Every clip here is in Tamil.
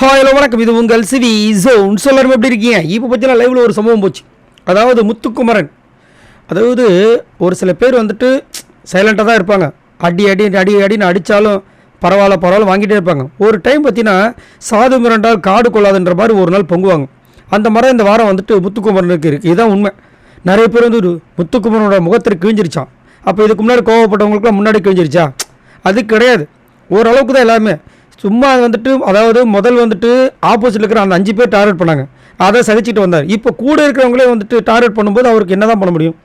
ஹலோ வணக்கம், இது உங்கள் சிவி ஜோன். எல்லாரும் எப்படி இருக்கீங்க? இப்போ பார்த்தீங்கன்னா லைவில் ஒரு சம்பவம் போச்சு. அதாவது முத்துக்குமரன், அதாவது ஒரு சில பேர் வந்துட்டு சைலண்ட்டாக தான் இருப்பாங்க. அடின்னு அடித்தாலும் பரவாயில்ல வாங்கிட்டே இருப்பாங்க. ஒரு டைம் பார்த்தீங்கன்னா சாது மிரண்டால் காடு கொள்ளாதுன்ற மாதிரி ஒரு நாள் பொங்குவாங்க. அந்த மாதிரி இந்த வாரம் வந்துட்டு முத்துக்குமரனுக்கு இருக்குது. இதுதான் உண்மை. நிறைய பேர் வந்து முத்துக்குமரனோட முகத்திற்கு கிழிஞ்சிருச்சான். அப்போ இதுக்கு முன்னாடி கோவப்பட்டவங்களுக்குலாம் முன்னாடி கிழிஞ்சிருச்சா? அது கிடையாது. ஓரளவுக்கு தான் எல்லாமே. சும்மா வந்துட்டு அதாவது முதல் வந்துட்டு ஆப்போசிட்டில் இருக்கிற அந்த 5 பேர் டார்கெட் பண்ணாங்க. அதை சகிச்சிட்டு வந்தார். இப்போ கூட இருக்கிறவங்களே வந்துட்டு டார்கெட் பண்ணும்போது அவருக்கு என்ன தான் பண்ண முடியும்?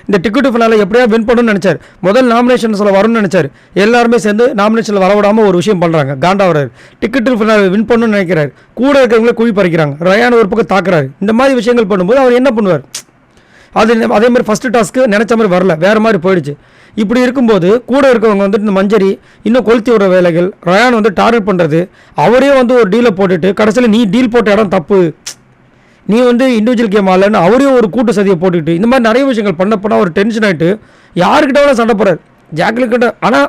இந்த டிக்கெட்டு ஃபினால எப்படியா வின் பண்ணணும்னு நினச்சார். முதல் நாமினேஷன்ஸில் வரணும்னு நினச்சார். எல்லாருமே சேர்ந்து நாமினேஷனில் வரவிடாமல் ஒரு விஷயம் பண்ணுறாங்க. காண்டாவரார் டிக்கெட்டு ஃபினால வின் பண்ணணும்னு நினைக்கிறார். கூட இருக்கிறவங்களே குழி பறிக்கிறாங்க. ரயான் ஒரு பக்கம் தாக்குறாரு. இந்த மாதிரி விஷயங்கள் பண்ணும்போது அவர் என்ன பண்ணுவார்? அதே மாதிரி ஃபஸ்ட்டு டாஸ்க்கு நினச்ச மாதிரி வரல, வேறு மாதிரி போயிடுச்சு. இப்படி இருக்கும்போது கூட இருக்கவங்க வந்துட்டு இந்த மஞ்சரி இன்னும் கொளுத்தி விடுற வேலைகள், ரயான் வந்து டார்கெட் பண்ணுறது, அவரே வந்து ஒரு டீலை போட்டுட்டு கடைசியில் நீ டீல் போட்ட இடம் தப்பு, நீ வந்து இண்டிவிஜுவல் கேம் ஆடலன்னு அவரையும் ஒரு கூட்டு சதியை போட்டுக்கிட்டு இந்த மாதிரி நிறைய விஷயங்கள் பண்ண ஒரு டென்ஷன் ஆகிட்டு யாருக்கிட்ட வேணால் சண்டை போகிறார். ஜாக்லிக்கிட்ட ஆனால்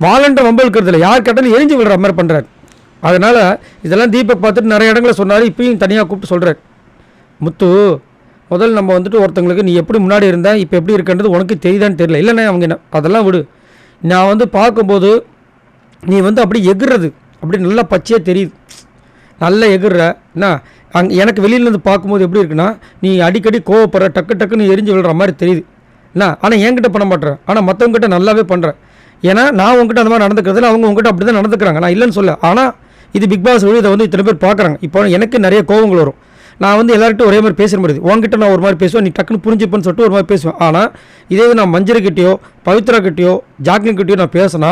வாலண்ட வம்பு இருக்கிறதில்ல, யார் கேட்டாலும் எரிஞ்சு விடுற மாதிரி பண்ணுறாரு. அதனால் இதெல்லாம் தீபக் பார்த்துட்டு நிறைய இடங்களை சொன்னார். இப்பயும் தனியாக கூப்பிட்டு சொல்கிறார், முத்து முதல்ல நம்ம வந்துட்டு ஒருத்தங்களுக்கு நீ எப்படி முன்னாடி இருந்தேன் இப்போ எப்படி இருக்குன்றது உனக்கு தெரியுதான்னு தெரியல. இல்லைண்ணே அவங்க என்ன அதெல்லாம் விடு. நான் வந்து பார்க்கும்போது நீ வந்து அப்படி எகுறது அப்படி நல்லா பச்சையாக தெரியுது, நல்லா எகுற என்ன. எனக்கு வெளியிலேருந்து பார்க்கும்போது எப்படி இருக்குன்னா நீ அடிக்கடி கோவப்படுற, டக்குன்னு எரிஞ்சு விழுற மாதிரி தெரியுது என்ன. ஆனால் என்கிட்ட பண்ண மாட்டேறேன், ஆனால் மற்றவங்ககிட்ட நல்லாவே பண்ணுறேன். ஏன்னா நான் உங்ககிட்ட அந்த மாதிரி நடந்துக்கிறதுல அவங்க உங்ககிட்ட அப்படி தான் நடந்துக்கிறாங்க. நான் இல்லைன்னு சொல்ல. ஆனால் இது பிக் பாஸ் இதை வந்து இத்தனை பேர் பார்க்குறாங்க. இப்போ எனக்கு நிறைய கோவங்கள் வரும். நான் வந்து எல்லார்கிட்ட ஒரே மாதிரி பேச முடியாது. உங்ககிட்ட நான் ஒரு மாதிரி பேசுவேன், நீ டக்குன்னு புரிஞ்சுப்பேன்னு சொல்லிட்டு ஒரு மாதிரி பேசுவேன். ஆனால் இதே நான் மஞ்சரிக்கிட்டேயோ பவித்ரா கிட்டேயோ ஜாக்லின் கிட்டேயோ நான் பேசினா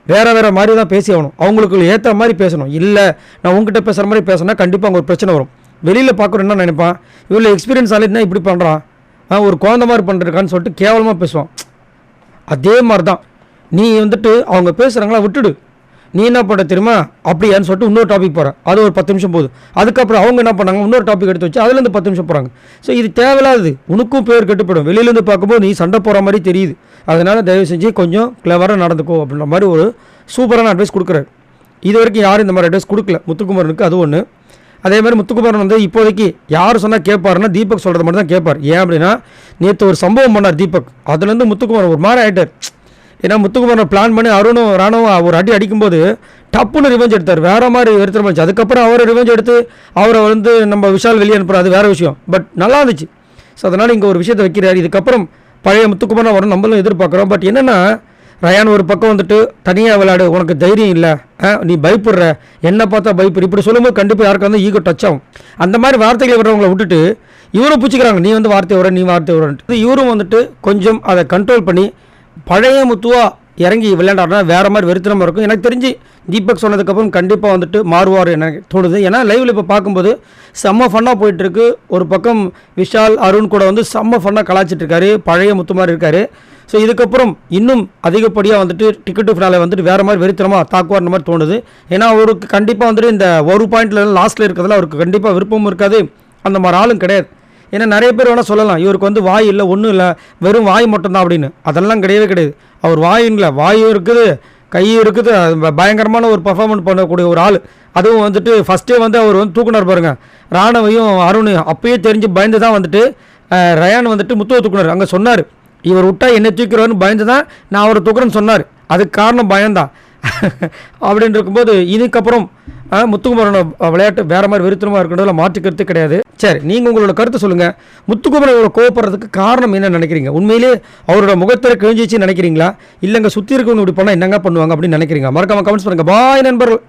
வேறு மாதிரி தான் பேசி ஆகணும். அவங்களுக்கு ஏற்ற மாதிரி பேசணும். இல்லை நான் உங்ககிட்ட பேசுகிற மாதிரி பேசினா கண்டிப்பாக அங்கே ஒரு பிரச்சனை வரும். வெளியில் பார்க்குறோம் என்ன நினைப்பான், இவ்வளோ எக்ஸ்பீரியன்ஸ் ஆகிட்டுனா இப்படி பண்ணுறான், ஒரு குழந்த மாதிரி பண்ணுறக்கான்னு சொல்லிட்டு கேவலமாக பேசுவான். அதே மாதிரி தான் நீ வந்துட்டு அவங்க பேசுகிறாங்களா விட்டுடு. நீ என்ன பண்ண தெரியுமா அப்படியான்னு சொல்லிட்டு இன்னொரு டாபிக் போகிறேன். அது ஒரு 10 நிமிஷம் போகுது. அதுக்கப்புறம் அவங்க என்ன பண்ணாங்க, இன்னொரு டாபிக் எடுத்து வச்சு அதுலேருந்து 10 நிமிஷம் போகிறாங்க. ஸோ இது தேவையில்லாது. உனக்கும் பேர் கெட்டுப்படும். வெளியிலேருந்து பார்க்கும்போது நீ சண்டை போகிற மாதிரி தெரியுது. அதனால் தயவு செஞ்சு கொஞ்சம் கிளவராக நடந்துக்கோ அப்படின்ற மாதிரி ஒரு சூப்பரான அட்வைஸ் கொடுக்குறாரு. இது வரைக்கும் யாரும் இந்த மாதிரி அட்வைஸ் கொடுக்கல முத்துக்குமரனுக்கு. அது ஒன்று. அதே மாதிரி முத்துக்குமரன் வந்து இப்போதைக்கு யார் சொன்னால் கேட்பாருன்னா தீபக் சொல்கிறது மட்டும் தான் கேட்பார். ஏன் அப்படின்னா நேற்று ஒரு சம்பவம் பண்ணார் தீபக். அதுலேருந்து முத்துக்குமரன் ஒரு மாதிரி ஆகிட்டார். ஏன்னா முத்துக்குமரன் பிளான் பண்ணி அருணும் ராணுவம் ஒரு அடி அடிக்கும்போது டப்புன்னு ரிவெஞ்ச் எடுத்தார். வேறு மாதிரி வெறுத்துருந்துச்சு. அதுக்கப்புறம் அவரை ரிவெஞ்ச் எடுத்து அவரை வந்து நம்ம விஷால் வெளியே அனுப்புகிறார். அது வேறு விஷயம். பட் நல்லா இருந்துச்சு. ஸோ அதனால் இங்கே ஒரு விஷயத்தை வைக்கிறார். இதுக்கப்புறம் பழைய முத்துக்குமரன் வரும் நம்மளும் எதிர்பார்க்குறோம். பட் என்னென்னா ரயான் ஒரு பக்கம் வந்துட்டு தனியாக விளையாடு, உனக்கு தைரியம் இல்லை, நீ பயப்படுற, என்ன பார்த்தா பயப்படுற, இப்படி சொல்லும்போது கண்டிப்பாக யாருக்கு வந்து ஈகோ டச் ஆகும். அந்த மாதிரி வார்த்தைகளை விடுறவங்களை விட்டுட்டு இவரும் பிடிச்சிக்கிறாங்க, நீ வந்து வார்த்தை வர, நீ வார்த்தை வரன்ட்டு. இவரும் வந்துட்டு கொஞ்சம் அதை கண்ட்ரோல் பண்ணி பழைய முத்துவா இறங்கி விளையாண்டாருனா வேறு மாதிரி வெறுத்தனமாக இருக்கும். எனக்கு தெரிஞ்சு தீபக் சொன்னதுக்கப்புறம் கண்டிப்பாக வந்துட்டு மாறுவார் எனக்கு தோணுது. ஏன்னா லைவில் இப்போ பார்க்கும்போது செம்ம ஃபன்னாக போயிட்டுருக்கு. ஒரு பக்கம் விஷால் அருண் கூட வந்து செம்ம ஃபன்னாக கலாச்சிட்ருக்காரு, பழைய முத்து மாதிரி இருக்கார். ஸோ இதுக்கப்புறம் இன்னும் அதிகப்படியாக வந்துட்டு டிக்கெட்டு ஃபினாலே வந்துட்டு வேறு மாதிரி வெறுத்தனமாக தாக்குவார்ன்ற மாதிரி தோணுது. ஏன்னா அவருக்கு கண்டிப்பாக வந்துட்டு இந்த ஒரு பாயிண்டில் லாஸ்ட்டில் இருக்கிறதுல அவருக்கு கண்டிப்பாக விருப்பமும் இருக்காது. அந்த மாதிரி ஆளும் கிடையாது. ஏன்னா நிறைய பேர் வேணால் சொல்லலாம் இவருக்கு வந்து வாய் இல்லை, ஒன்றும் இல்லை, வெறும் வாய் மட்டும்தான் அப்படின்னு. அதெல்லாம் கிடையவே கிடையாது. அவர் வாயும் இல்லை, வாயும் இருக்குது, கையும் இருக்குது. பயங்கரமான ஒரு பர்ஃபார்மன்ஸ் பண்ணக்கூடிய ஒரு ஆள். அதுவும் வந்துட்டு ஃபஸ்ட்டே வந்து அவர் வந்து தூக்குனார் பாருங்கள், ராணவையும் அருண். அப்பயே தெரிஞ்சு பயந்து தான் வந்துட்டு ரயான் வந்துட்டு முத்துவை தூக்குனார். அங்கே சொன்னார், இவர் விட்டா என்னை தூக்கிறவர்னு பயந்து தான் நான் அவரை தூக்குறேன்னு சொன்னார். அதுக்கு காரணம் பயம்தான். அப்படின்னு இருக்கும்போது இதுக்கப்புறம் முத்துக்குமரனோட விளையாட்டு வேறு மாதிரி வெறுத்தனமாக இருக்கிறதுல மாற்றுக்கிறது கிடையாது. சரி, நீங்கள் உங்களோட கருத்தை சொல்லுங்கள். முத்துக்குமரனோட கோவப்படுறதுக்கு காரணம் என்ன நினைக்கிறீங்க? உண்மையிலே அவரோட முகத்தில் கிழிஞ்சிச்சு நினைக்கிறீங்களா? இல்லைங்க சுற்றி இருக்கவங்க இப்படி பண்ணால் என்னங்க பண்ணுவாங்க அப்படின்னு நினைக்கிறீங்க? மறக்காம கமெண்ட்ஸ் பண்ணுங்கள். பாய் நண்பர்கள்.